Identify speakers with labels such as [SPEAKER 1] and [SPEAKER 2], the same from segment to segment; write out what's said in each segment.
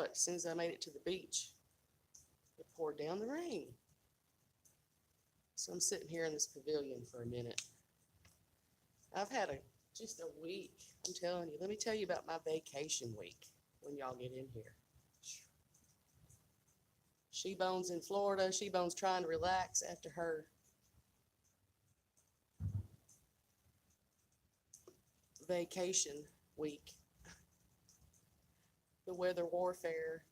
[SPEAKER 1] what? As soon as I made it to the beach, it poured down the rain. So I'm sitting here in this pavilion for a minute. I've had just a week. I'm telling you. Let me tell you about my vacation week when y'all get in here. She-Bone's in Florida. She-Bone's trying to relax after her vacation week. The weather warfare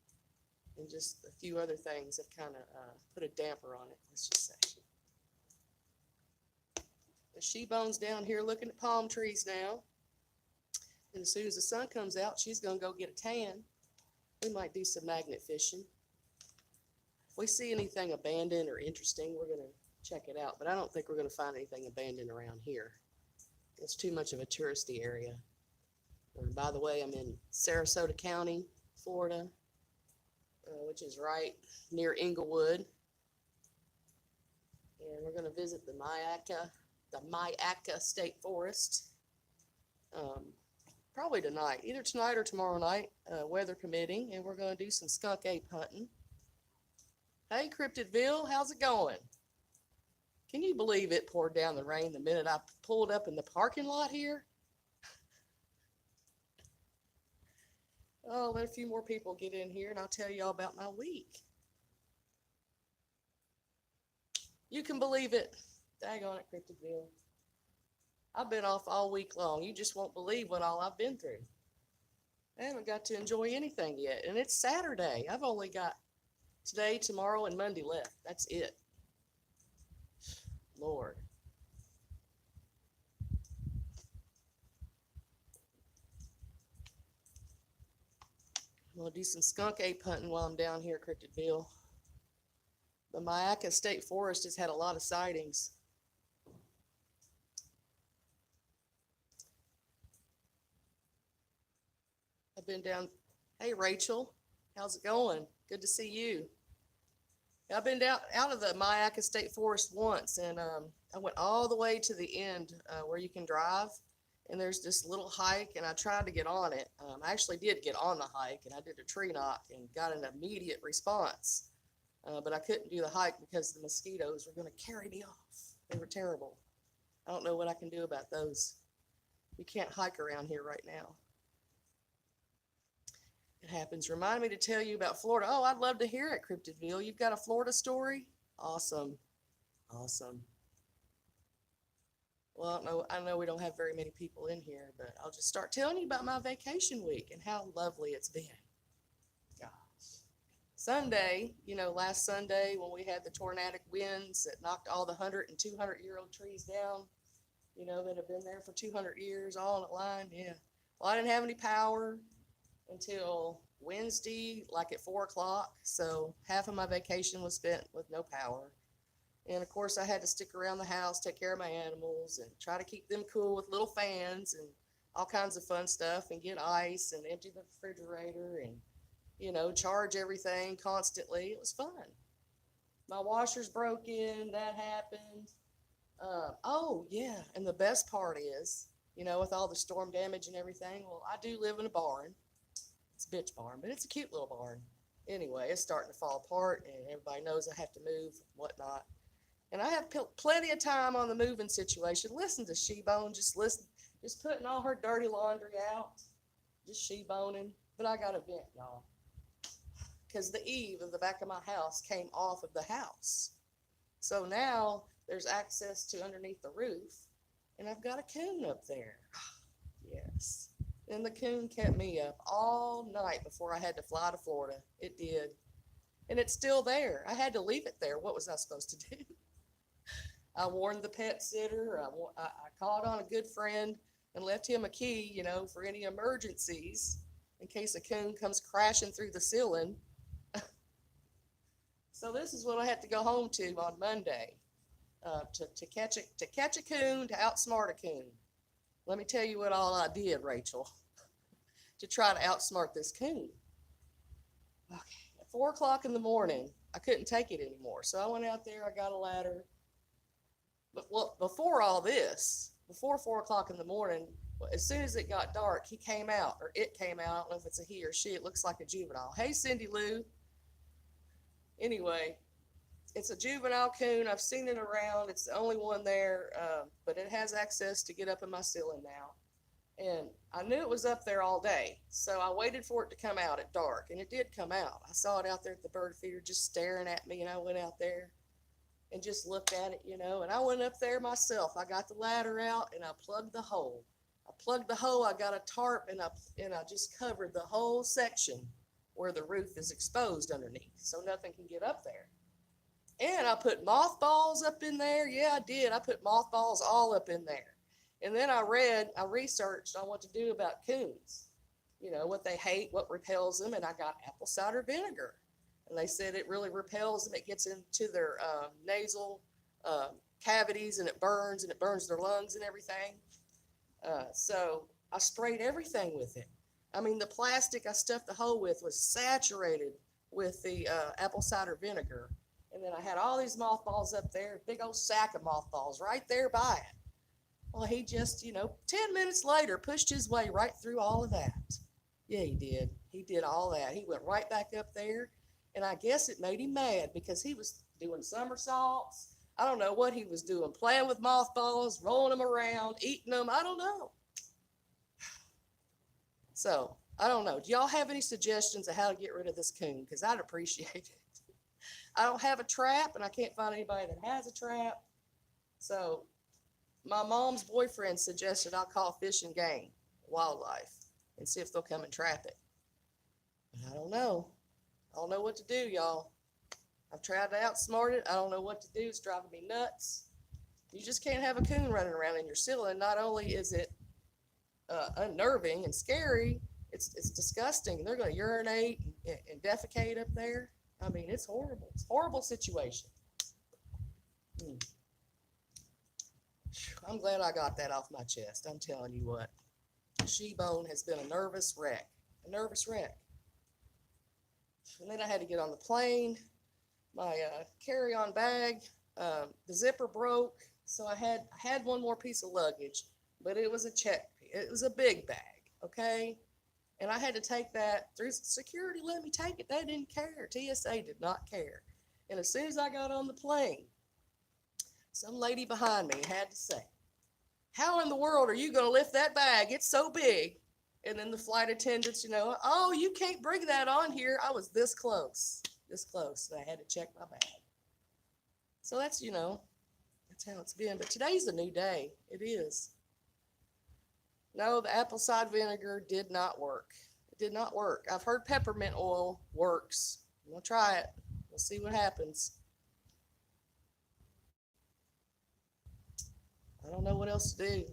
[SPEAKER 1] and just a few other things have kind of put a damper on it, let's just say. The She-Bone's down here looking at palm trees now. And as soon as the sun comes out, she's going to go get a tan. We might do some magnet fishing. If we see anything abandoned or interesting, we're going to check it out. But I don't think we're going to find anything abandoned around here. It's too much of a touristy area. And by the way, I'm in Sarasota County, Florida, which is right near Inglewood. And we're going to visit the Myakka State Forest. Probably tonight, either tonight or tomorrow night, weather permitting, and we're going to do some skunk ape hunting. Hey, Cryptidville, how's it going? Can you believe it poured down the rain the minute I pulled up in the parking lot here? Oh, let a few more people get in here, and I'll tell you all about my week. You can believe it. Daggone it, Cryptidville. I've been off all week long. You just won't believe what all I've been through. I haven't got to enjoy anything yet. And it's Saturday. I've only got today, tomorrow, and Monday left. That's it. Lord. I'm going to do some skunk ape hunting while I'm down here, Cryptidville. The Myakka State Forest has had a lot of sightings. I've been down. Hey, Rachel, how's it going? Good to see you. I've been down out of the Myakka State Forest once, and I went all the way to the end where you can drive, and there's this little hike, and I tried to get on it. I actually did get on the hike, and I did a tree knock and got an immediate response, but I couldn't do the hike because the mosquitoes were going to carry me off. They were terrible. I don't know what I can do about those. You can't hike around here right now. It happens. Remind me to tell you about Florida. Oh, I'd love to hear it, Cryptidville. You've got a Florida story? Awesome. Awesome. Well, I know we don't have very many people in here, but I'll just start telling you about my vacation week and how lovely it's been. Gosh. Sunday, last Sunday when we had the tornadic winds that knocked all the 100 and 200-year-old trees down, that have been there for 200 years, all in a line. Yeah. Well, I didn't have any power until Wednesday, like at 4 o'clock. So half of my vacation was spent with no power. And of course I had to stick around the house, take care of my animals and try to keep them cool with little fans and all kinds of fun stuff and get ice and empty the refrigerator and, charge everything constantly. It was fun. My washer's broken. That happened. Oh yeah. And the best part is, with all the storm damage and everything, well, I do live in a barn. It's a bitch barn, but it's a cute little barn. Anyway, it's starting to fall apart, and everybody knows I have to move, whatnot. And I have plenty of time on the moving situation. Listen to She-Bone, just putting all her dirty laundry out, just She-Boning. But I got a vent, y'all, because the eave of the back of my house came off of the house. So now there's access to underneath the roof, and I've got a coon up there. Yes. And the coon kept me up all night before I had to fly to Florida. It did. And it's still there. I had to leave it there. What was I supposed to do? I warned the pet sitter. I called on a good friend and left him a key, for any emergencies in case a coon comes crashing through the ceiling. So this is what I had to go home to on Monday to catch a coon, to outsmart a coon. Let me tell you what all I did, Rachel, to try to outsmart this coon. Okay, at 4 o'clock in the morning, I couldn't take it anymore. So I went out there, I got a ladder. But before all this, before 4 o'clock in the morning, Well, as soon as it got dark, he came out, or it came out. I don't know if it's a he or she. It looks like a juvenile. Hey, Cindy Lou. Anyway, it's a juvenile coon. I've seen it around. It's the only one there, but it has access to get up in my ceiling now. And I knew it was up there all day, so I waited for it to come out at dark, and it did come out. I saw it out there at the bird feeder just staring at me, and I went out there and just looked at it, and I went up there myself. I got the ladder out, and I plugged the hole. I got a tarp, and I just covered the whole section where the roof is exposed underneath, so nothing can get up there. And I put mothballs up in there. Yeah, I did. I put mothballs all up in there. And then I researched on what to do about coons, what they hate, what repels them, and I got apple cider vinegar. And they said it really repels them. It gets into their nasal cavities, and it burns their lungs and everything. So I sprayed everything with it. I mean, the plastic I stuffed the hole with was saturated with the apple cider vinegar. And then I had all these mothballs up there, big old sack of mothballs right there by it. Well, he just, 10 minutes later pushed his way right through all of that. Yeah, he did. He did all that. He went right back up there. And I guess it made him mad because he was doing somersaults. I don't know what he was doing, playing with mothballs, rolling them around, eating them. I don't know. So, I don't know. Do y'all have any suggestions of how to get rid of this coon? Because I'd appreciate it. I don't have a trap, and I can't find anybody that has a trap. So, my mom's boyfriend suggested I call Fish and Game Wildlife and see if they'll come and trap it. But I don't know. I don't know what to do, y'all. I've tried to outsmart it. I don't know what to do. It's driving me nuts. You just can't have a coon running around in your ceiling. Not only is it unnerving and scary, it's disgusting. They're going to urinate and defecate up there. I mean, it's horrible. It's a horrible situation. I'm glad I got that off my chest. I'm telling you what. She-Bone has been a nervous wreck. A nervous wreck. And then I had to get on the plane. My carry-on bag, the zipper broke. So I had one more piece of luggage, but it was it was a big bag, okay? And I had to take that through security. Let me take it. They didn't care. TSA did not care. And as soon as I got on the plane, some lady behind me had to say, "How in the world are you going to lift that bag? It's so big." And then the flight attendants, "Oh, you can't bring that on here." I was this close. And I had to check my bag. So that's how it's been. But today's a new day. It is. No, the apple cider vinegar did not work. It did not work. I've heard peppermint oil works. We'll try it. We'll see what happens. I don't know what else to do.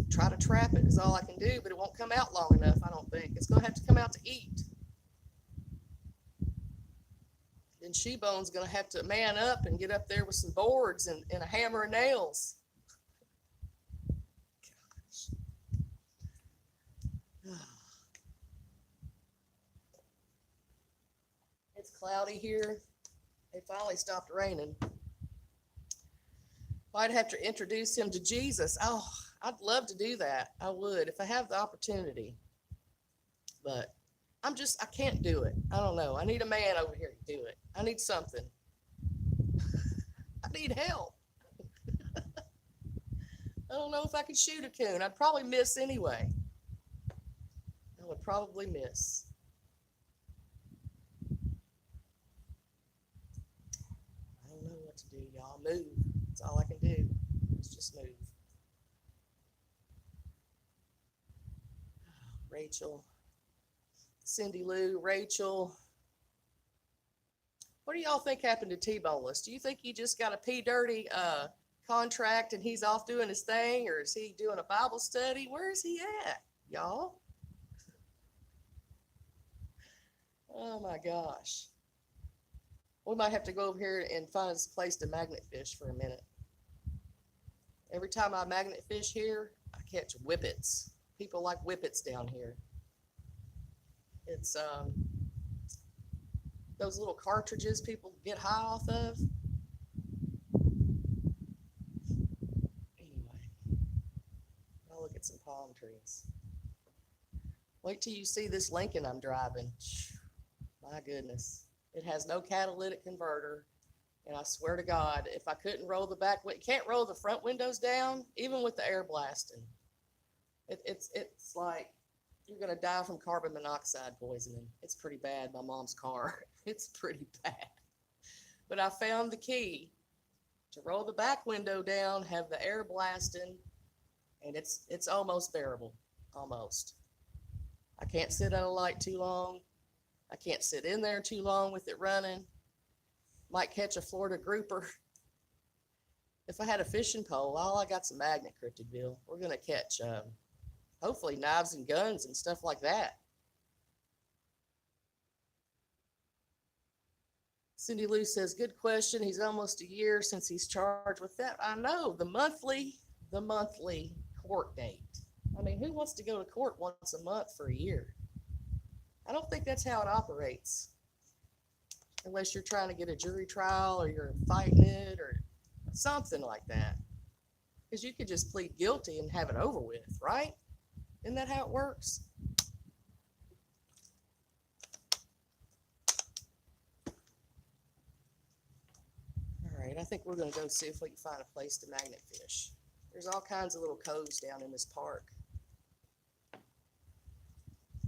[SPEAKER 1] Try to trap it is all I can do, but it won't come out long enough, I don't think. It's going to have to come out to eat. Then She-Bone's going to have to man up and get up there with some boards and a hammer and nails. Gosh. It's cloudy here. It finally stopped raining. I'd have to introduce him to Jesus. Oh, I'd love to do that. I would if I have the opportunity. But I can't do it. I don't know. I need a man over here to do it. I need something. I need help. I don't know if I could shoot a coon. I'd probably miss anyway. I would probably miss. I don't know what to do, y'all. Move. That's all I can do. Is just move. Rachel. Cindy Lou, Rachel. What do y'all think happened to T-Boneless? Do you think he just got a P-Dirty contract and he's off doing his thing, or is he doing a Bible study? Where is he at, y'all? Oh my gosh. We might have to go over here and find a place to magnet fish for a minute. Every time I magnet fish here, I catch whippets. People like whippets down here. It's those little cartridges people get high off of. Anyway, at some palm trees. Wait till you see this Lincoln I'm driving. My goodness. It has no catalytic converter. And I swear to God, if I couldn't roll the back, can't roll the front windows down, even with the air blasting. It's like you're going to die from carbon monoxide poisoning. It's pretty bad, my mom's car. It's pretty bad. But I found the key to roll the back window down, have the air blasting, and it's almost bearable, almost. I can't sit at a light too long. I can't sit in there too long with it running. Might catch a Florida grouper. If I had a fishing pole, I got some magnet cryptid, Bill. We're going to catch, hopefully, knives and guns and stuff like that. Cindy Lou says, good question. He's almost a year since he's charged with that. I know, the monthly court date. I mean, who wants to go to court once a month for a year? I don't think that's how it operates. Unless you're trying to get a jury trial or you're fighting it or something like that. Because you could just plead guilty and have it over with, right? Isn't that how it works? All right, I think we're going to go see if we can find a place to magnet fish. There's all kinds of little coves down in this park.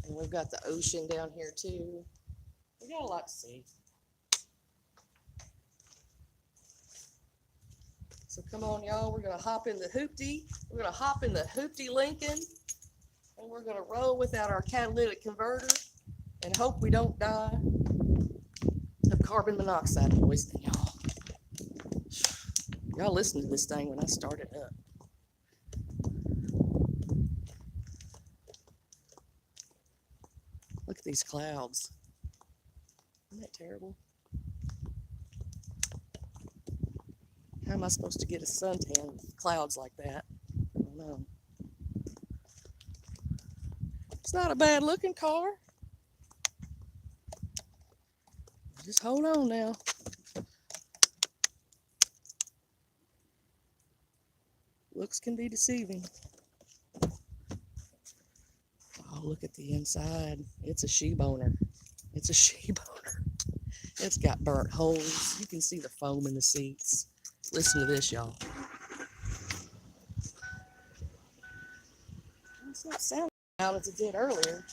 [SPEAKER 1] And we've got the ocean down here too. We got a lot to see. So come on, y'all. We're going to hop in the hoopty. We're going to hop in the hoopty Lincoln. And we're going to roll without our catalytic converter and hope we don't die of carbon monoxide poisoning, y'all. Y'all listen to this thing when I start it up. Look at these clouds. Isn't that terrible? How am I supposed to get a suntan with clouds like that? I don't know. It's not a bad looking car. Just hold on now. Looks can be deceiving. Oh, look at the inside. It's a she-boner. It's a she-boner. It's got burnt holes. You can see the foam in the seats. Listen to this, y'all. It's not sounding loud as it did earlier.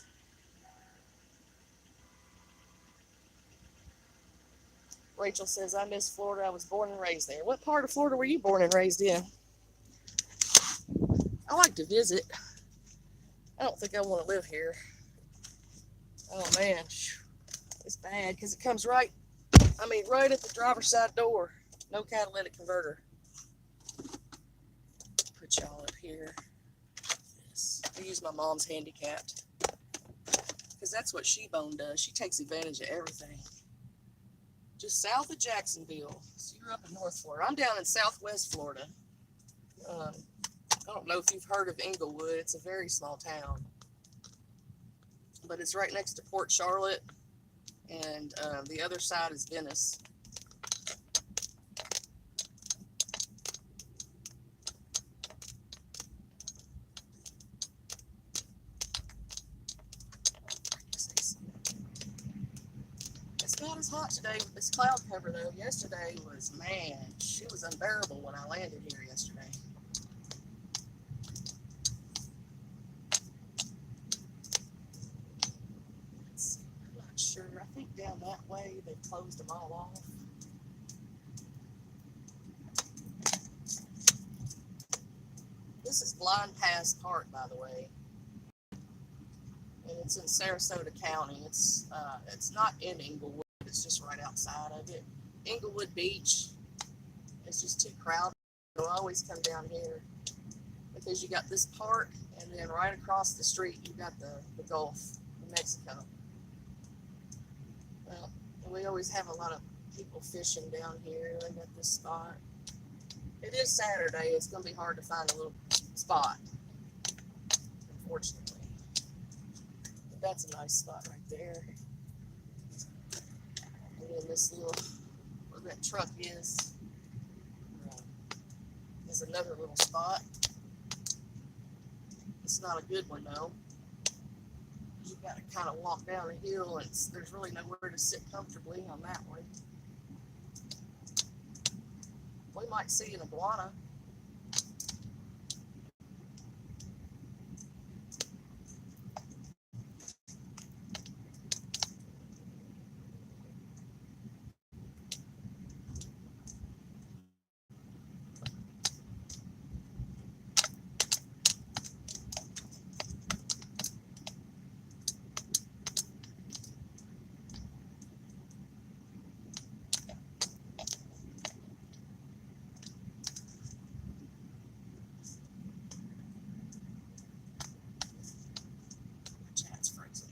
[SPEAKER 1] Rachel says, I miss Florida. I was born and raised there. What part of Florida were you born and raised in? I like to visit. I don't think I want to live here. Oh, man. It's bad because it comes right at the driver's side door. No catalytic converter. Put y'all up here. I use my mom's handicapped because that's what She-Bone does. She takes advantage of everything. Just south of Jacksonville. So you're up in North Florida. I'm down in Southwest Florida. I don't know if you've heard of Englewood. It's a very small town. But it's right next to Port Charlotte. And the other side is Venice. It's not as hot today with this cloud cover though. Yesterday was, man, it was unbearable when I landed here yesterday. Let's see, I'm not sure. I think down that way they closed them all off. This is Blind Pass Park, by the way. And it's in Sarasota County. It's not in Englewood. It's just right outside of it. Englewood Beach. It's just too crowded. So I always come down here because you got this park, and then right across the street you got the Gulf of Mexico. Well, we always have a lot of people fishing down here. They got this spot. It is Saturday. It's going to be hard to find a little spot, unfortunately. But that's a nice spot right there. And then this little, where that truck is another little spot. It's not a good one though. You got to kind of walk down the hill, and there's really nowhere to sit comfortably on that one. We might see an iguana. Chat's frozen.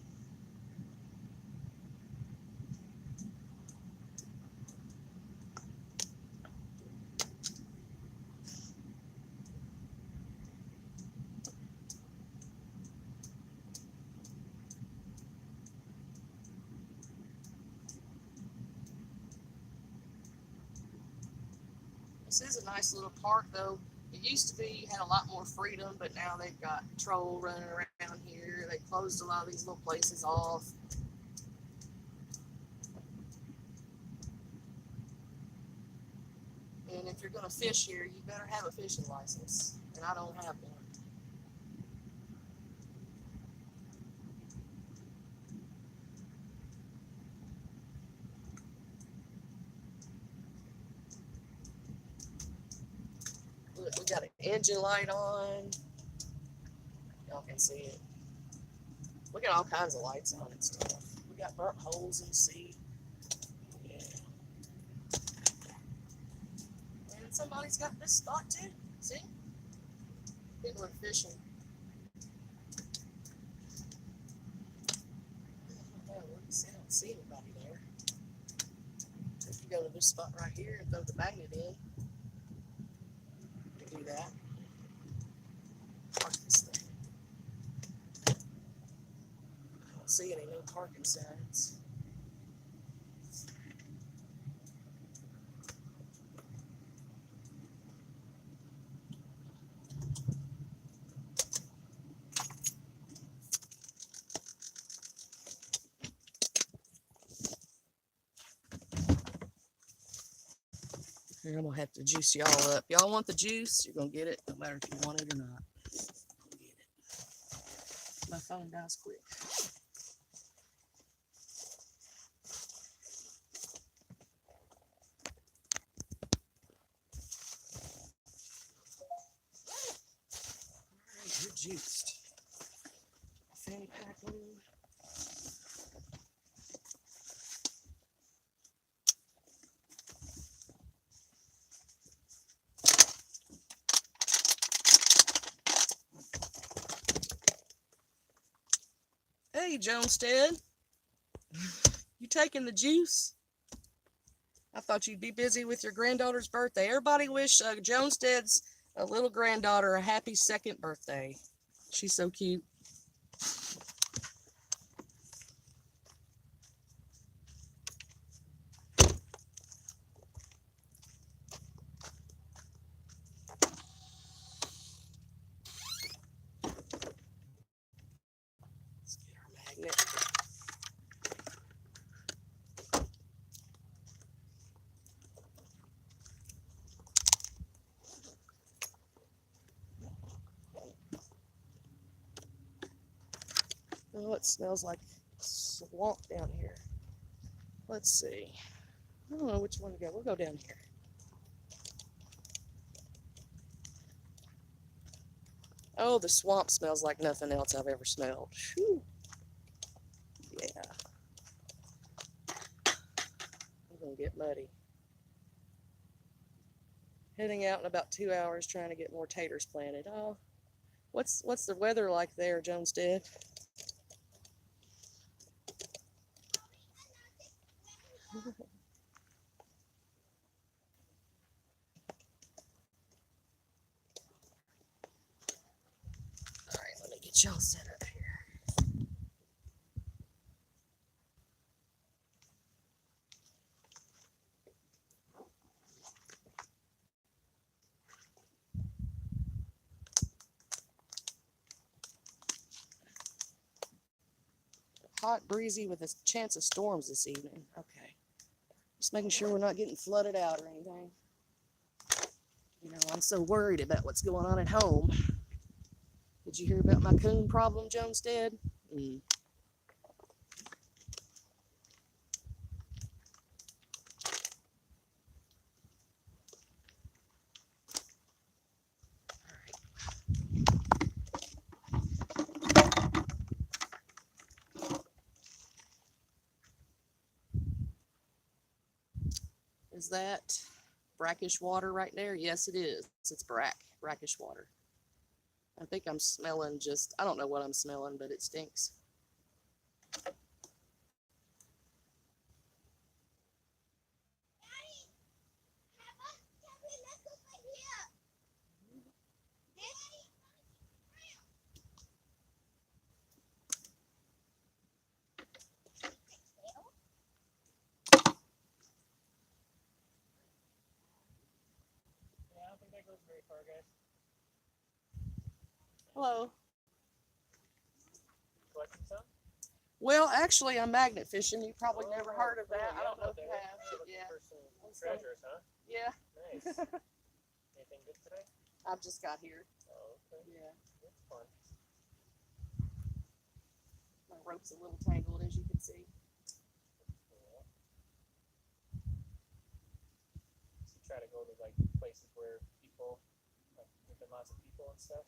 [SPEAKER 1] This is a nice little park, though. It used to be, you had a lot more freedom, but now they've got patrol running around here. They closed a lot of these little places off. And if you're going to fish here, you better have a fishing license. And I don't have one. Look, we got an engine light on. Y'all can see it. We got all kinds of lights on and stuff. We got burnt holes in the sea. Yeah. And somebody's got this spot too. See? People are fishing. I don't see anybody there. If you go to this spot right here and throw the magnet in, you can do that. Park this thing. I don't see any no parking signs. Here, I'm gonna have to juice y'all up. Y'all want the juice? You're gonna get it, no matter if you want it or not. Get it. My phone dies quick. All right, you're juiced. Fanny pack on. Hey, Jonestead. You taking the juice? I thought you'd be busy with your granddaughter's birthday. Everybody wish Jonestead's little granddaughter a happy second birthday. She's so cute. Let's get our magnet. Oh, it smells like swamp down here. Let's see. I don't know which one to go. We'll go down here. Oh, the swamp smells like nothing else I've ever smelled. Whew. Yeah. I'm going to get muddy. Heading out in about 2 hours trying to get more taters planted. Oh, what's the weather like there, Jonestead? All right, let me get y'all set up here. hot, breezy with a chance of storms this evening. Okay. Just making sure we're not getting flooded out or anything. You know, I'm so worried about what's going on at home. Did you hear about my coon problem, Jonestead? Mm. Is that brackish water right there? Yes, it is. It's brackish water. I think I'm smelling I don't know what I'm smelling, but it stinks.
[SPEAKER 2] Goes very far, guys.
[SPEAKER 1] Hello.
[SPEAKER 2] Collecting some?
[SPEAKER 1] Well, actually, I'm magnet fishing. You probably never heard of
[SPEAKER 2] cool.
[SPEAKER 1] that.
[SPEAKER 2] Yeah,
[SPEAKER 1] I don't know if
[SPEAKER 2] there.
[SPEAKER 1] you have, but
[SPEAKER 2] Looking
[SPEAKER 1] yeah.
[SPEAKER 2] for some treasures, huh?
[SPEAKER 1] Yeah.
[SPEAKER 2] Nice. Anything good today?
[SPEAKER 1] I've just got here.
[SPEAKER 2] Oh, okay.
[SPEAKER 1] Yeah.
[SPEAKER 2] That's fun.
[SPEAKER 1] My rope's a little tangled, as you can see.
[SPEAKER 2] Cool. So try to go to like places where people, like, there's been lots of people and stuff.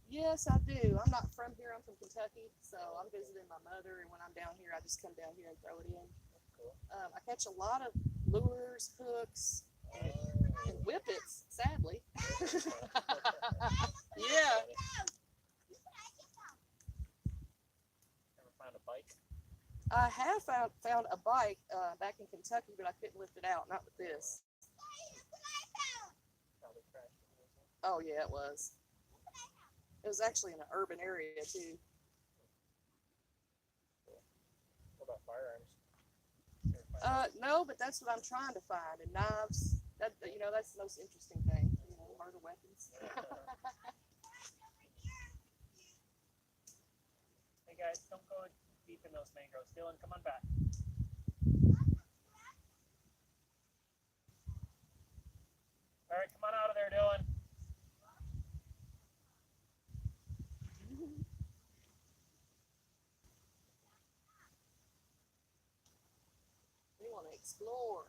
[SPEAKER 1] Yes, I do. I'm not from here. I'm from Kentucky, so I'm visiting my mother, and when I'm down here, I just come down here and throw it in.
[SPEAKER 2] That's cool.
[SPEAKER 1] I catch a lot of lures, hooks, and whippets, sadly. Yeah.
[SPEAKER 2] Ever found a bike?
[SPEAKER 1] I have found a bike back in Kentucky, but I couldn't lift it out. Not with this.
[SPEAKER 2] Probably crashed.
[SPEAKER 1] Oh, yeah, it was. It was actually in an urban area, too.
[SPEAKER 2] What about firearms?
[SPEAKER 1] No, but that's what I'm trying to find. And knives. That's the most interesting thing. Murder weapons.
[SPEAKER 2] Hey guys, don't go deep in those mangroves. Dylan, come on back. All right, come on out of there, Dylan.
[SPEAKER 1] We want to explore.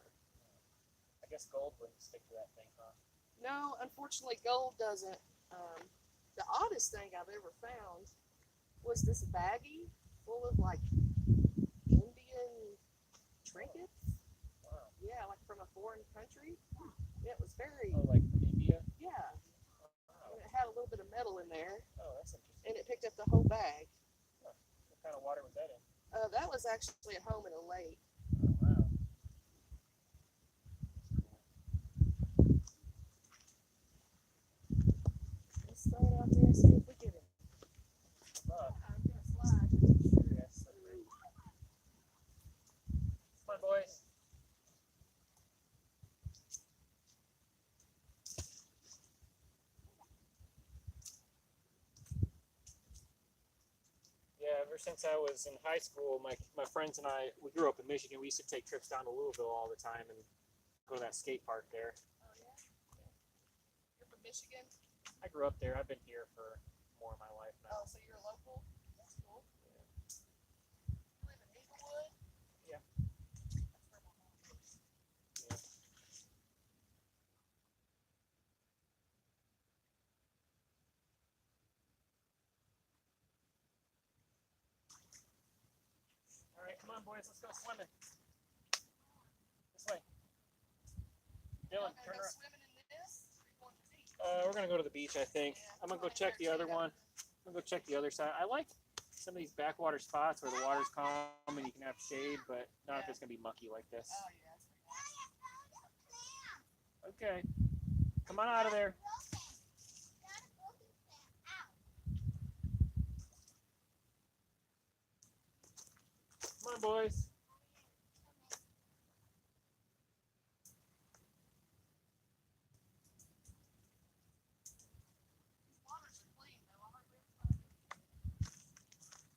[SPEAKER 2] I guess gold wouldn't stick to that thing, huh?
[SPEAKER 1] No, unfortunately, gold doesn't. The oddest thing I've ever found was this baggie full of like Indian trinkets.
[SPEAKER 2] Wow.
[SPEAKER 1] Yeah, like from a foreign country. It was very.
[SPEAKER 2] Oh, like from India?
[SPEAKER 1] Yeah.
[SPEAKER 2] Wow.
[SPEAKER 1] And it had a little bit of metal in there.
[SPEAKER 2] Oh, that's interesting.
[SPEAKER 1] And it picked up the whole bag.
[SPEAKER 2] Huh. What kind of water was that in?
[SPEAKER 1] That was actually at home in a lake.
[SPEAKER 2] Oh, wow.
[SPEAKER 1] Let's throw it out there and see if we get it.
[SPEAKER 2] Look.
[SPEAKER 1] I'm gonna slide.
[SPEAKER 2] Yes. Come on, boys. Yeah, ever since I was in high school, my friends and I, we grew up in Michigan. We used to take trips down to Louisville all the time and go to that skate park there.
[SPEAKER 1] Oh, yeah? You're from Michigan?
[SPEAKER 2] I grew up there. I've been here for more of my life now.
[SPEAKER 1] Oh, so you're a local? That's cool. You live in Inglewood?
[SPEAKER 2] Yeah.
[SPEAKER 1] That's where my mom lives.
[SPEAKER 2] Yeah. All right, come on, boys. Let's go swimming. This way. Dylan, turn around.
[SPEAKER 1] Swimming in this? Or you going to the beach?
[SPEAKER 2] We're gonna go to the beach, I think. I'm gonna go check the other one. I'm gonna go check the other side. I like some of these backwater spots where the water's calm and you can have shade, but not if it's gonna be mucky like this.
[SPEAKER 1] Oh, yeah.
[SPEAKER 2] Okay. Come on out of there. Come on, boys.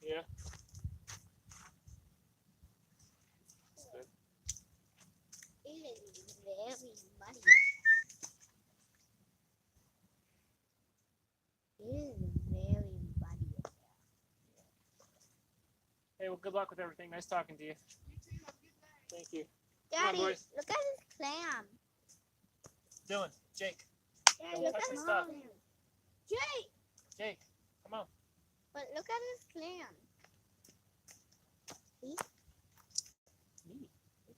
[SPEAKER 2] Yeah.
[SPEAKER 3] muddy. It is very muddy.
[SPEAKER 2] Hey, well, good luck with everything. Nice talking to you.
[SPEAKER 1] You too. Have a good day.
[SPEAKER 2] Thank you. Come on,
[SPEAKER 3] Daddy,
[SPEAKER 2] boys.
[SPEAKER 3] look at this clam.
[SPEAKER 2] Dylan, Jake,
[SPEAKER 3] Daddy,
[SPEAKER 2] Don't
[SPEAKER 3] look
[SPEAKER 2] touch
[SPEAKER 3] at
[SPEAKER 2] my stuff.
[SPEAKER 3] clam. Jake,
[SPEAKER 2] Jake, come on.
[SPEAKER 3] but look at this clam.
[SPEAKER 2] Neat.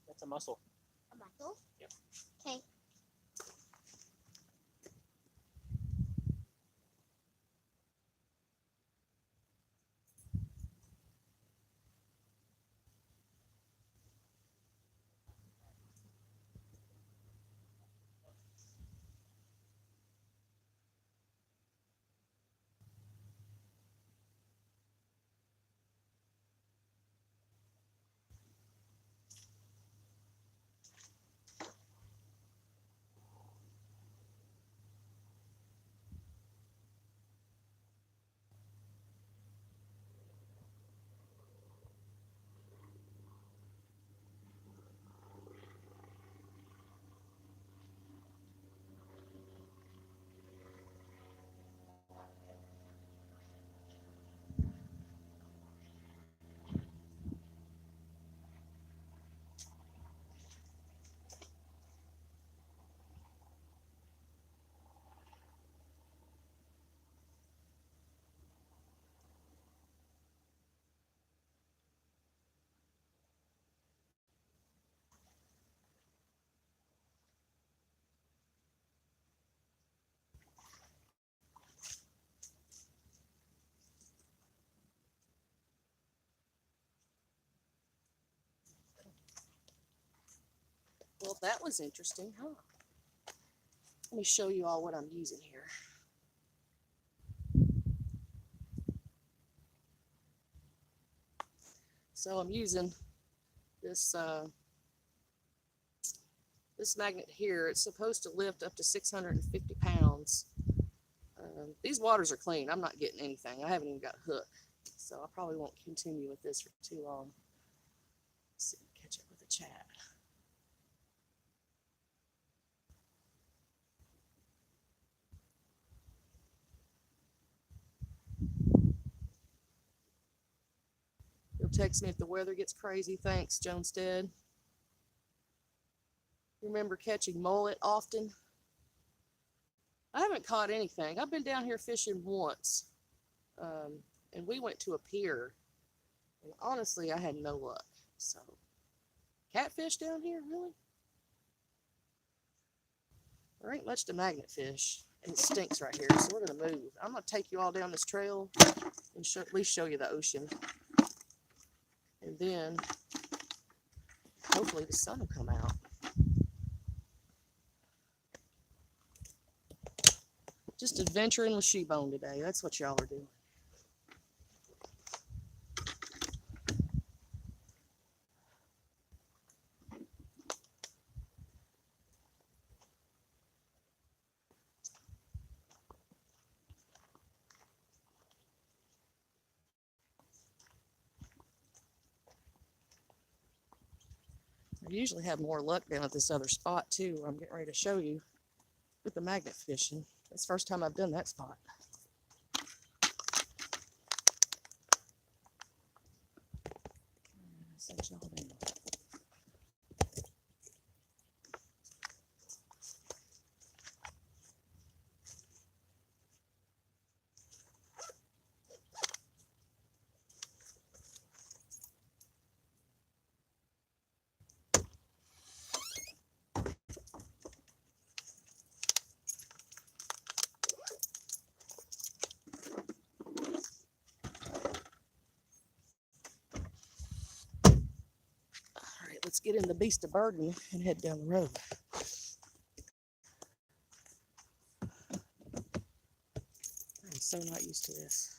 [SPEAKER 2] That's a mussel.
[SPEAKER 3] A mussel?
[SPEAKER 2] Yep.
[SPEAKER 3] Okay.
[SPEAKER 1] Well, that was interesting, huh? Let me show you all what I'm using here. So I'm using this this magnet here. It's supposed to lift up to 650 pounds. These waters are clean. I'm not getting anything. I haven't even got a hook, so I probably won't continue with this for too long. Let's see, catch up with the chat. You'll text me if the weather gets crazy. Thanks, Jonestead. Remember catching mullet often? I haven't caught anything. I've been down here fishing once, and we went to a pier, and honestly, I had no luck. So, catfish down here, really? There ain't much to magnet fish, and it stinks right here, so we're gonna move. I'm gonna take you all down this trail and at least show you the ocean, and then hopefully the sun will come out. Just adventuring with She-Bone today. That's what y'all are doing. I usually have more luck down at this other spot too. I'm getting ready to show you with the magnet fishing. It's the first time I've done that spot. Set y'all down. All right, let's get in the beast of burden and head down the road. I'm so not used to this.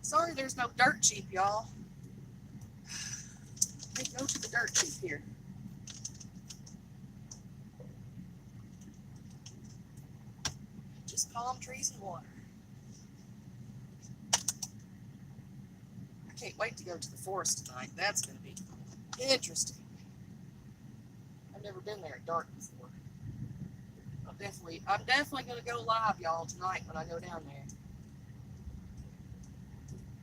[SPEAKER 1] Sorry there's no dirt cheap, y'all. Hey, go to the dirt cheap here. Just palm trees and water. I can't wait to go to the forest tonight. That's going to be interesting. I've never been there at dark before. I'm definitely going to go live, y'all, tonight when I go down there.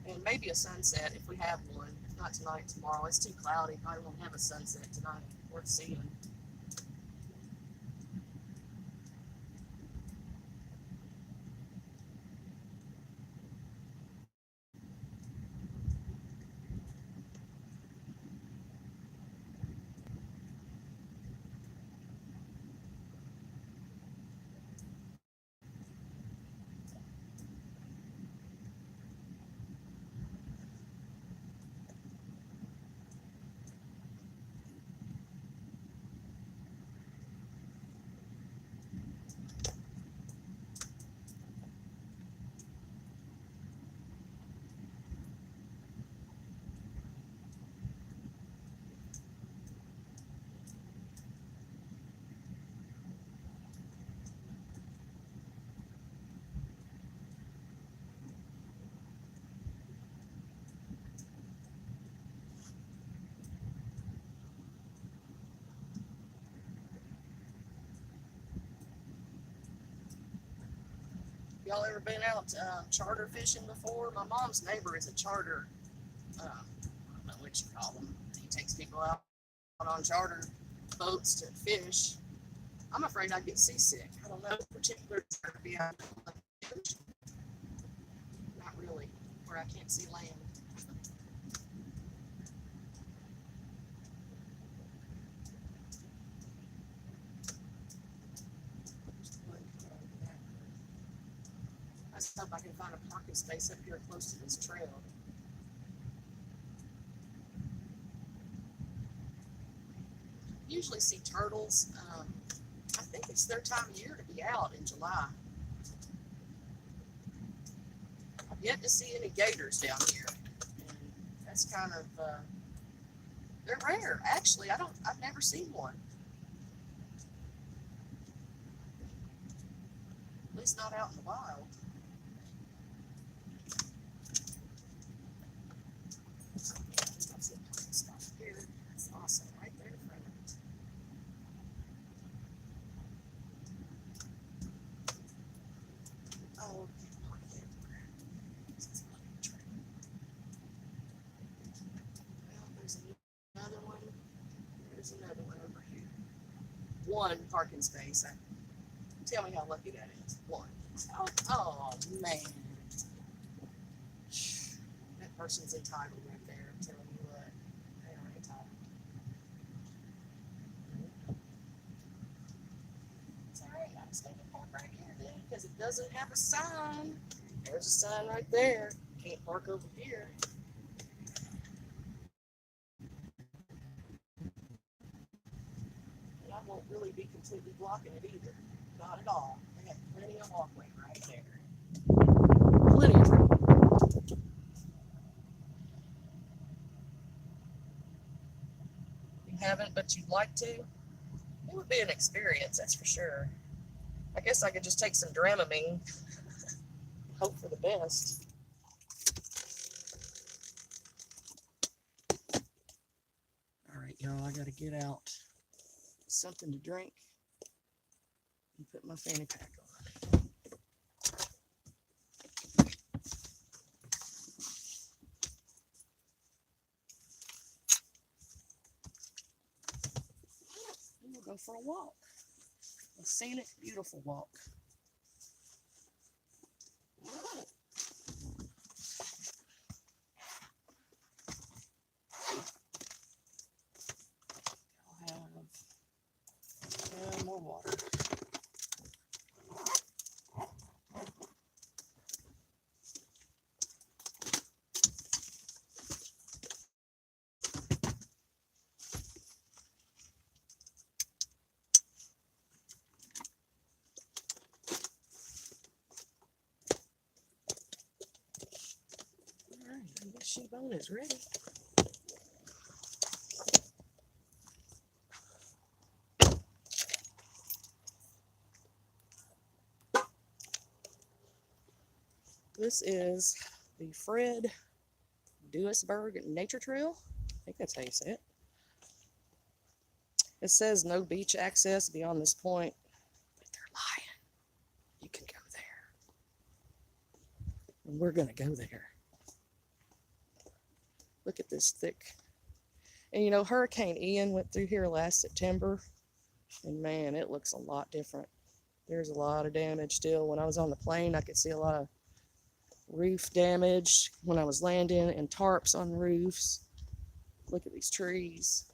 [SPEAKER 1] And maybe a sunset if we have one. If not tonight, tomorrow. It's too cloudy. Probably won't have a sunset tonight worth seeing. Y'all ever been out charter fishing before? My mom's neighbor is a charter, I don't know what you call them. He takes people out on charter boats to fish. I'm afraid I'd get seasick. I don't know particular to be out on the ocean. Not really, where I can't see land. I just hope I can find a parking space up here close to this trail. Usually see turtles. I think it's their time of year to be out in July. I've yet to see any gators down here. And that's kind of, they're rare. Actually, I've never seen one. At least not out in the wild. That's awesome, right there in front of it. Oh, park there. Well, there's another one. There's another one over here. One parking space. Tell me how lucky that is. One. Oh man. That person's entitled right there. I'm telling you what. They are entitled. It's alright. I'm just going to park right here then because it doesn't have a sign. There's a sign right there. Can't park over here. And I won't really be completely blocking it either. Not at all. I got plenty of walkway right there. Plenty of room. You haven't, but you'd like to? It would be an experience, that's for sure. I guess I could just take some Dramamine. Hope for the best. All right, y'all, I gotta get out something to drink and put my fanny pack on. We'll go for a walk. A scenic, beautiful walk. I'll have more water. phone is ready. This is the Fred Duisburg Nature Trail. I think that's how you say it. It says no beach access beyond this point, but they're lying. You can go there. And we're going to go there. Look at this thick. And you know, Hurricane Ian went through here last September. And man, it looks a lot different. There's a lot of damage still. When I was on the plane, I could see a lot of roof damage when I was landing and tarps on roofs. Look at these trees.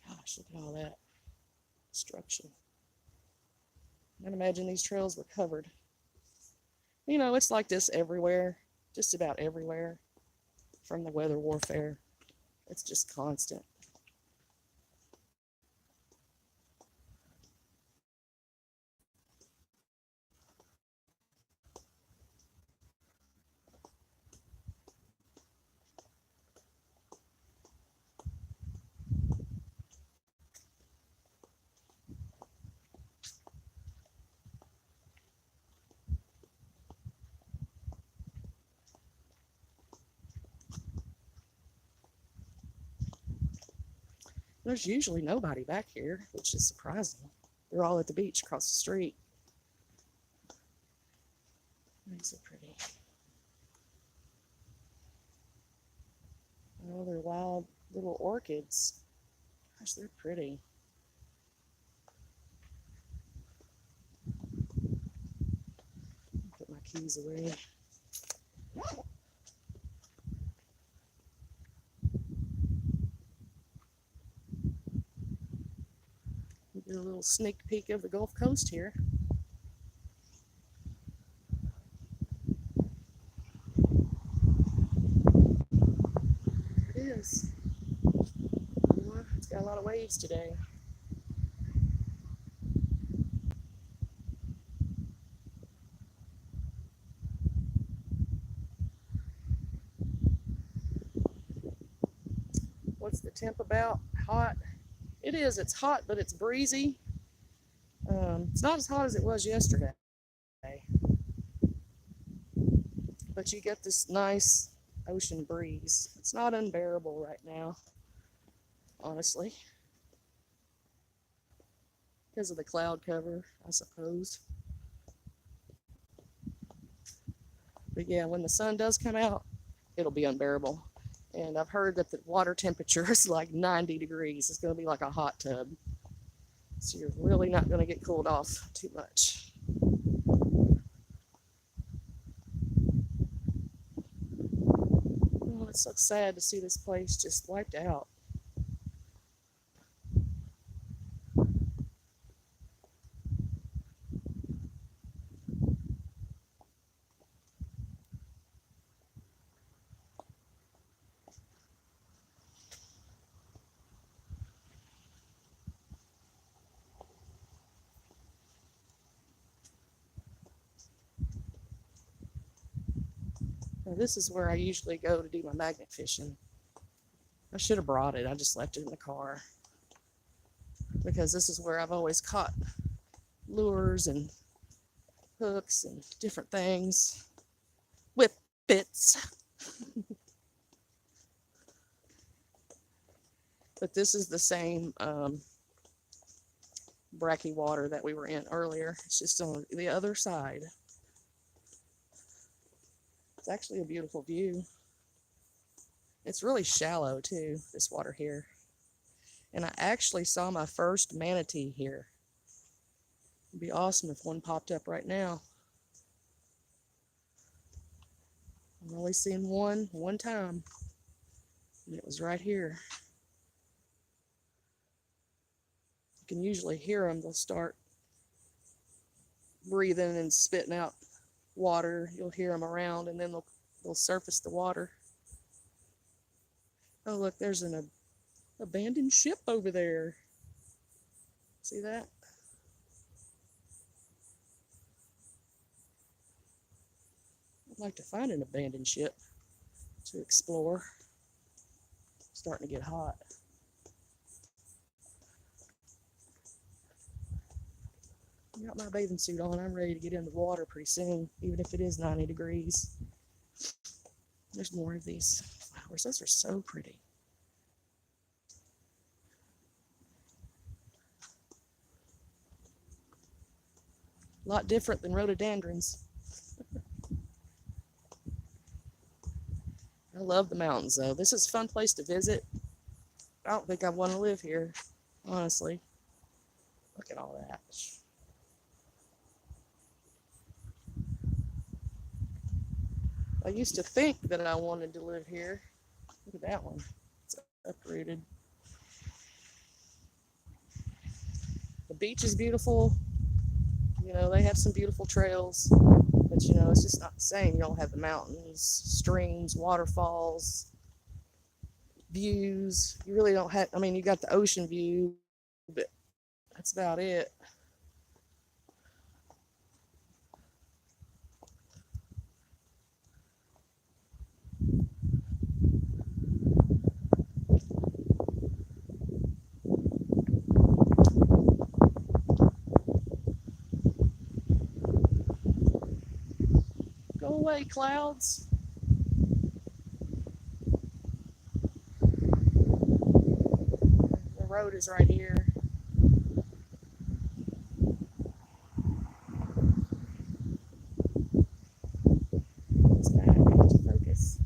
[SPEAKER 1] Gosh, look at all that destruction. I'd imagine these trails were covered. You know, it's like this everywhere, just about everywhere from the weather warfare. It's just constant. There's usually nobody back here, which is surprising. They're all at the beach across the street. Makes it pretty. Oh, they're wild little orchids. Gosh, they're pretty. Put my keys away. Get a little sneak peek of the Gulf Coast here. It is. It's got a lot of waves today. What's the temp about? Hot? It is. It's hot, but it's breezy. It's not as hot as it was yesterday. But you get this nice ocean breeze. It's not unbearable right now, honestly. Because of the cloud cover, I suppose. But yeah, when the sun does come out, it'll be unbearable. And I've heard that the water temperature is like 90 degrees. It's going to be like a hot tub. So you're really not going to get cooled off too much. Oh, it's so sad to see this place just wiped out. Now, this is where I usually go to do my magnet fishing. I should have brought it. I just left it in the car. Because this is where I've always caught lures and hooks and different things. Whippets. But this is the same bracky water that we were in earlier. It's just on the other side. It's actually a beautiful view. It's really shallow too, this water here. And I actually saw my first manatee here. It'd be awesome if one popped up right now. I've only seen one time, and it was right here. You can usually hear them. They'll start breathing and spitting out water. You'll hear them around, and then they'll surface the water. Oh, look, there's an abandoned ship over there. See that? I'd like to find an abandoned ship to explore. It's starting to get hot. I got my bathing suit on. I'm ready to get in the water pretty soon, even if it is 90 degrees. There's more of these flowers. Those are so pretty. A lot different than rhododendrons. I love the mountains, though. This is a fun place to visit. I don't think I want to live here, honestly. Look at all that. I used to think that I wanted to live here. Look at that one. It's uprooted. The beach is beautiful. You know, they have some beautiful trails. But, you know, it's just not the same. You don't have the mountains, streams, waterfalls, views. You really don't have, I mean, you got the ocean view, but that's about it. Go away, clouds. The road is right here. It's back into focus.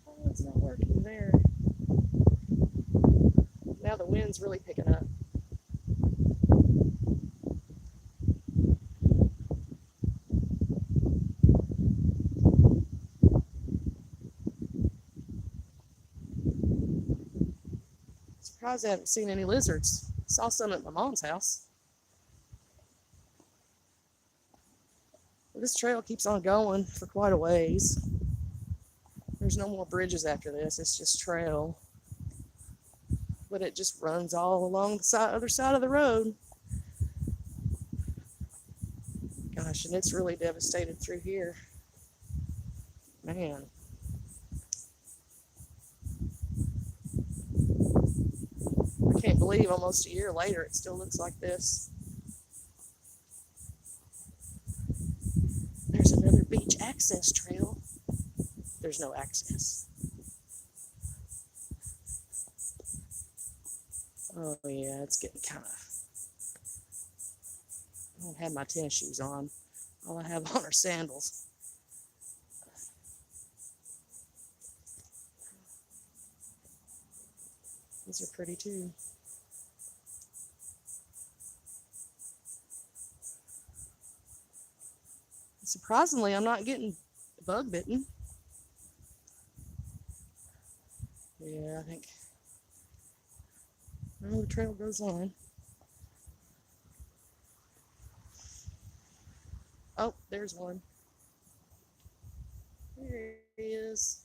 [SPEAKER 1] Oh, it's not working there. Now the wind's really picking up. Surprised I haven't seen any lizards. Saw some at my mom's house. Well, this trail keeps on going for quite a ways. There's no more bridges after this. It's just trail. But it just runs all along the other side of the road. Gosh, and it's really devastated through here. Man. I can't believe almost a year later it still looks like this. There's another beach access trail. There's no access. Oh yeah, it's getting kind of... I don't have my tennis shoes on. All I have on are sandals. These are pretty too. Surprisingly, I'm not getting bug bitten. Yeah, I think. Oh, the trail goes on. Oh, there's one. There he is.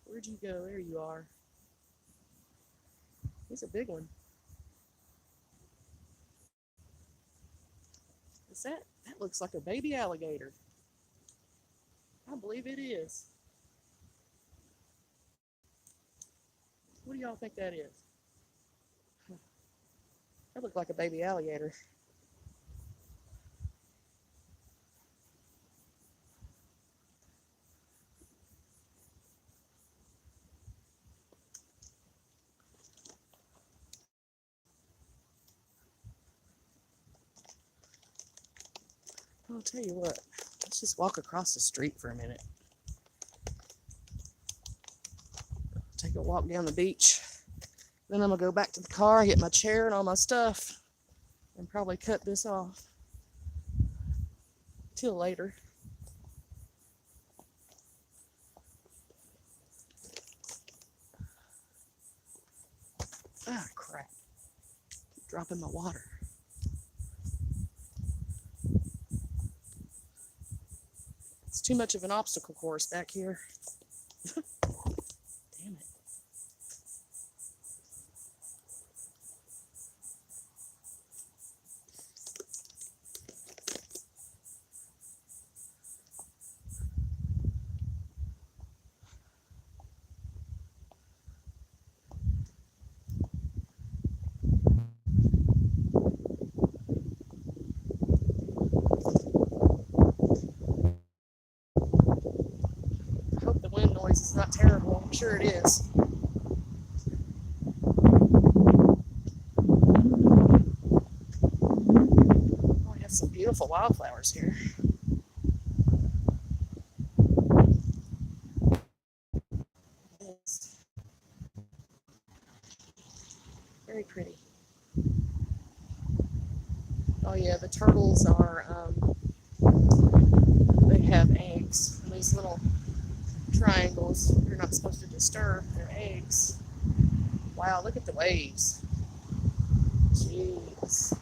[SPEAKER 1] Where'd you go? There you are. He's a big one. Is that? That looks like a baby alligator. I believe it is. What do y'all think that is? That looked like a baby alligator. I'll tell you what, let's just walk across the street for a minute. Take a walk down the beach. Then I'm gonna go back to the car, get my chair and all my stuff, and probably cut this off till later. Ah, crap. Keep dropping my water. It's too much of an obstacle course back here. Damn it. I hope the wind noise is not terrible. I'm sure it is. Oh, we have some beautiful wildflowers here. Yes. Very pretty. Oh yeah, the turtles are, they have eggs. And these little triangles you're not supposed to disturb. They're eggs. Wow, look at the waves. Jeez.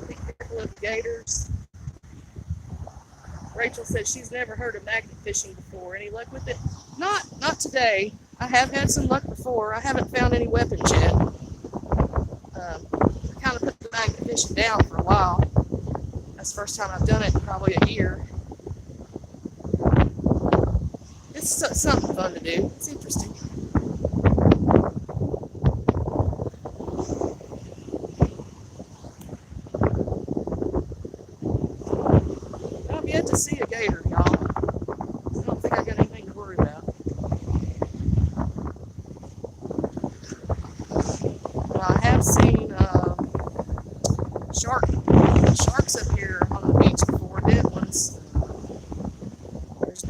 [SPEAKER 1] Be careful of gators. Rachel said she's never heard of magnet fishing before. Any luck with it? Not today. I have had some luck before. I haven't found any weapons yet. I kind of put the magnet fishing down for a while. That's the first time I've done it in probably a year. It's something fun to do. It's interesting. I've yet to see a gator, y'all. I don't think I got anything to worry about. But I have seen sharks up here on the beach before, dead ones. There's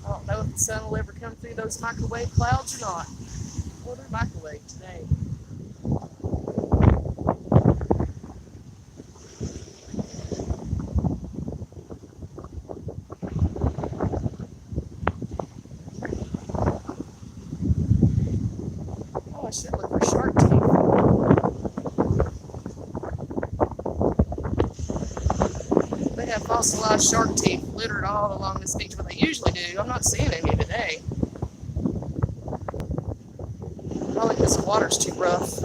[SPEAKER 1] I don't know if the sun will ever come through those microwave clouds or not. Well, they're microwave today. Oh, I should look for shark teeth. They have fossilized shark teeth littered all along this beach, but they usually do. I'm not seeing any today. Probably because the water's too rough.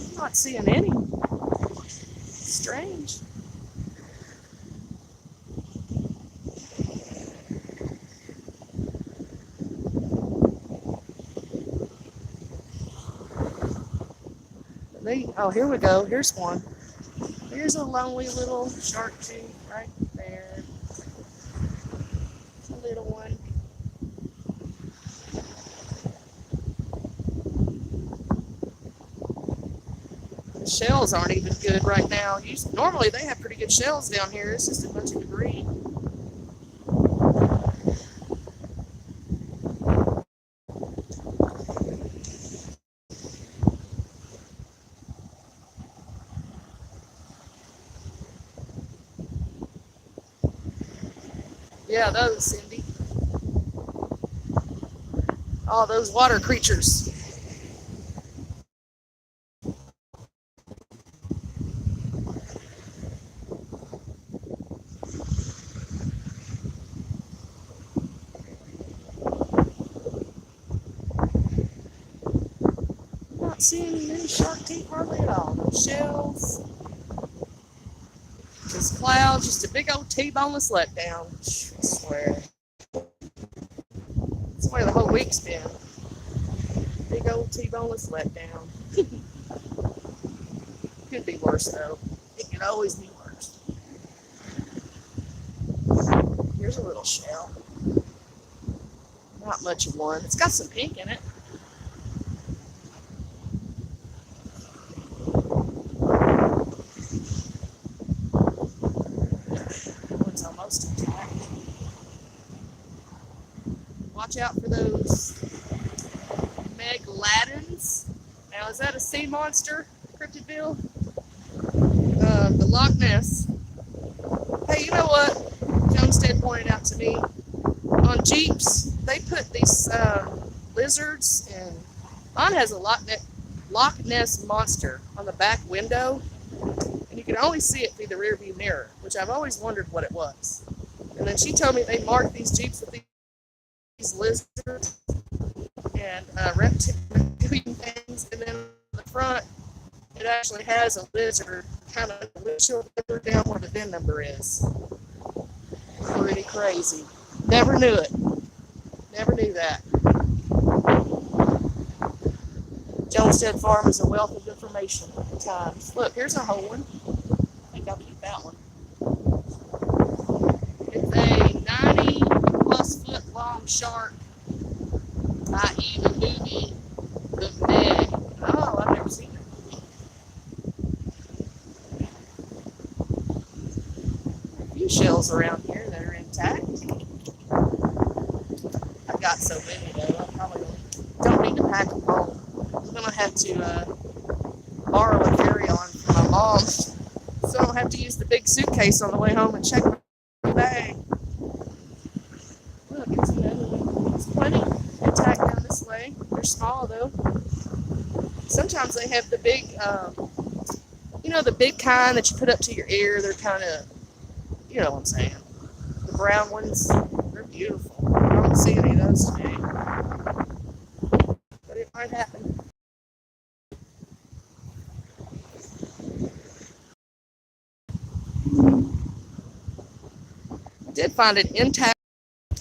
[SPEAKER 1] I'm not seeing any. Strange. Oh, here we go. Here's one. Here's a lonely little shark tooth right there. It's a little one. The shells aren't even good right now. Normally they have pretty good shells down here. It's just a bunch of debris. Yeah, those, Cindy. All those water creatures. seeing any shark teeth hardly at all. No shells. Just clouds, just a big old T-boneless letdown. I swear. That's where the whole week's been. Big old T-boneless letdown. Could be worse though. It could always be worse. Here's a little shell. Not much of one. It's got some pink in it. One's almost intact. Watch out for those megladens. Now, is that a sea monster, Cryptidville? The Loch Ness. Hey, you know what? Jonestead pointed out to me. On Jeeps, they put these lizards, and mine has a Loch Ness monster on the back window, and you can only see it through the rear view mirror, which I've always wondered what it was. And then she told me they marked these Jeeps with these lizards and reptilian things, and then on the front, it actually has a lizard kind of windshield wiper down where the VIN number is. Pretty crazy. Never knew it. Never knew that. Jonestead Farm is a wealth of information at times. Look, here's a whole one. I think I'll keep that one. It's a 90-plus foot long shark, i.e. the movie The Meg. Oh, I've never seen it. A few shells around here that are intact. I've got so many though, I probably don't need to pack them home. I'm going to have to borrow a carry-on from my mom so I don't have to use the big suitcase on the way home and check my bag. Look, it's another one. There's plenty intact down this way. They're small though. Sometimes they have the big, the big kind that you put up to your ear. They're kind of, you know what I'm saying. The brown ones, they're beautiful. I don't see any of those today. But it might happen. I did find an intact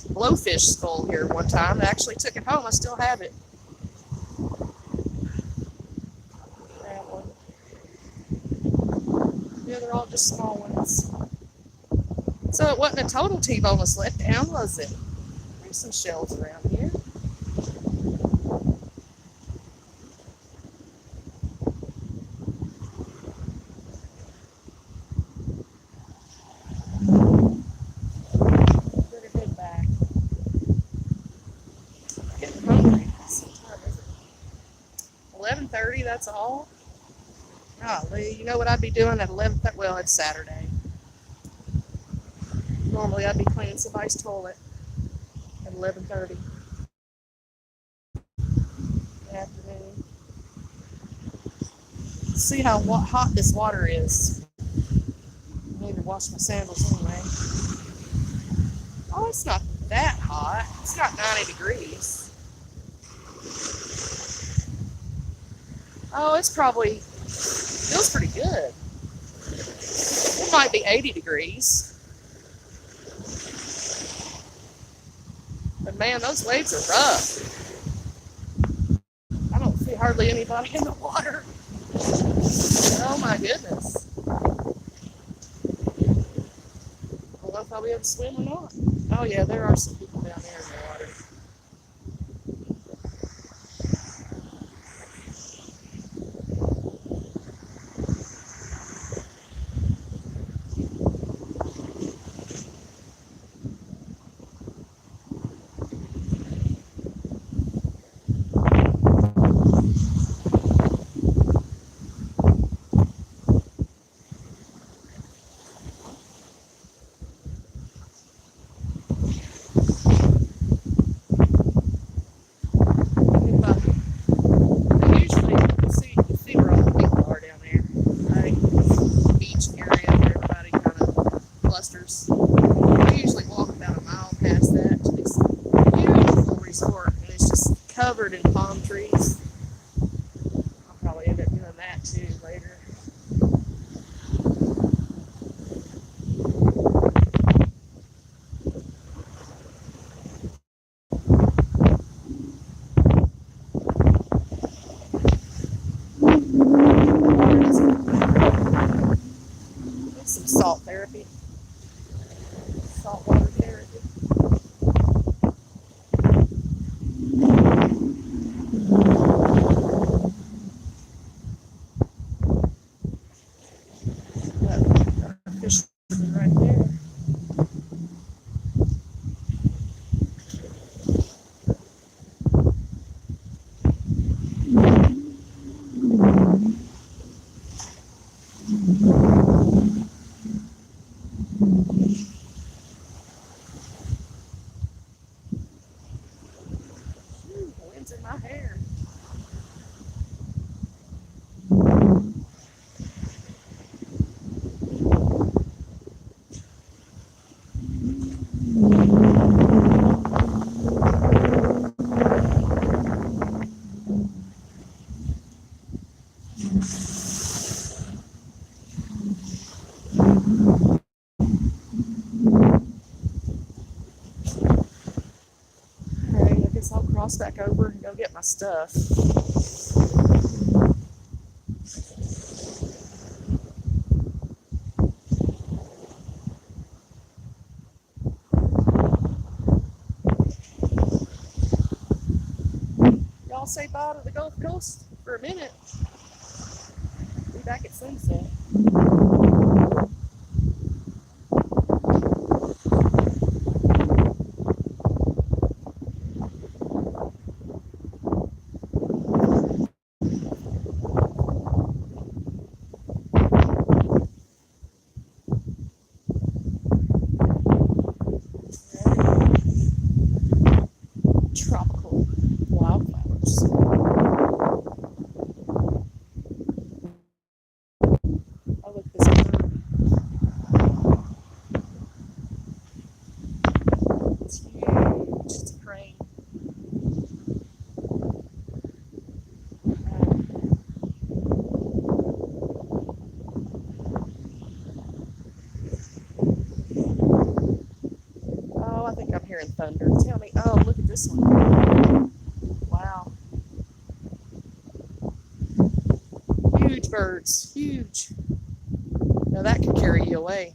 [SPEAKER 1] blowfish skull here one time. I actually took it home. I still have it. That one. Yeah, they're all just small ones. So it wasn't a total T-boneless letdown, was it? There's some shells around here. Better head back. Getting hungry. What time is it? 11:30, that's all? Golly, you know what I'd be doing at 11:30? Well, it's Saturday. Normally I'd be cleaning somebody's toilet at 11:30 in the afternoon. See how hot this water is. I need to wash my sandals anyway. Oh, it's not that hot. It's not 90 degrees. Oh, feels pretty good. It might be 80 degrees. But man, those waves are rough. I don't see hardly anybody in the water. Oh my goodness. I don't know if I'll be able to swim or not. Oh yeah, there are some people down there in the water. Covered in palm trees. salt therapy. Saltwater therapy. That fish right there. Shoot, the wind's in my hair. Alright, I guess I'll cross back over and go get my stuff. Y'all say bye to the Gulf Coast for a minute. Be back at sunset. Tropical wildflowers. Oh, look at this bird. It's huge. It's a crane. Oh, I think I'm hearing thunder. Tell me. Oh, look at this one. Wow. Huge birds. Huge. Now that could carry you away.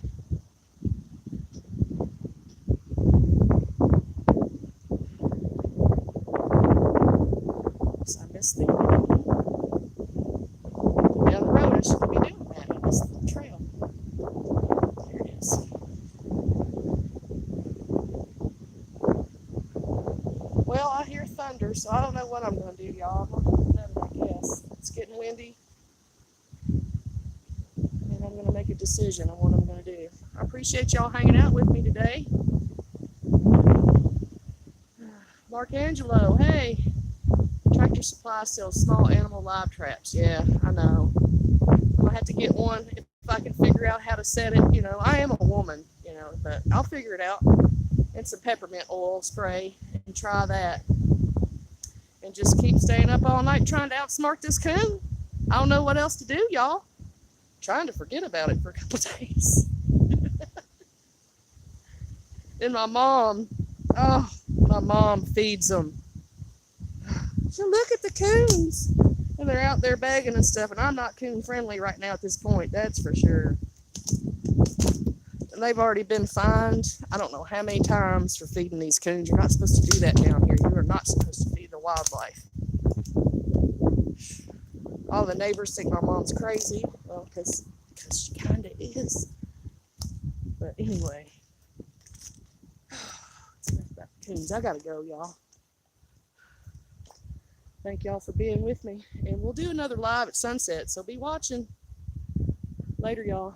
[SPEAKER 1] So I missed them. Down the road, I shouldn't be doing that. I missed the trail. There it is. Well, I hear thunder, so I don't know what I'm going to do, y'all. I'm going to let it, I guess. It's getting windy. And I'm going to make a decision on what I'm going to do. I appreciate y'all hanging out with me today. Markangelo, hey. Tractor Supply sells small animal live traps. Yeah, I know. I'll have to get one if I can figure out how to set it. You know, I am a woman, you know, but I'll figure it out. And some peppermint oil spray and try that. And just keep staying up all night trying to outsmart this coon. I don't know what else to do, y'all. Trying to forget about it for a couple of days. And my mom feeds them. So look at the coons. And they're out there begging and stuff, and I'm not coon friendly right now at this point, that's for sure. And they've already been fined, I don't know how many times for feeding these coons. You're not supposed to do that down here. You are not supposed to feed the wildlife. All the neighbors think my mom's crazy. Well, because she kind of is. But anyway, it's enough about the coons. I gotta go, y'all. Thank y'all for being with me. And we'll do another live at sunset, so be watching. Later, y'all.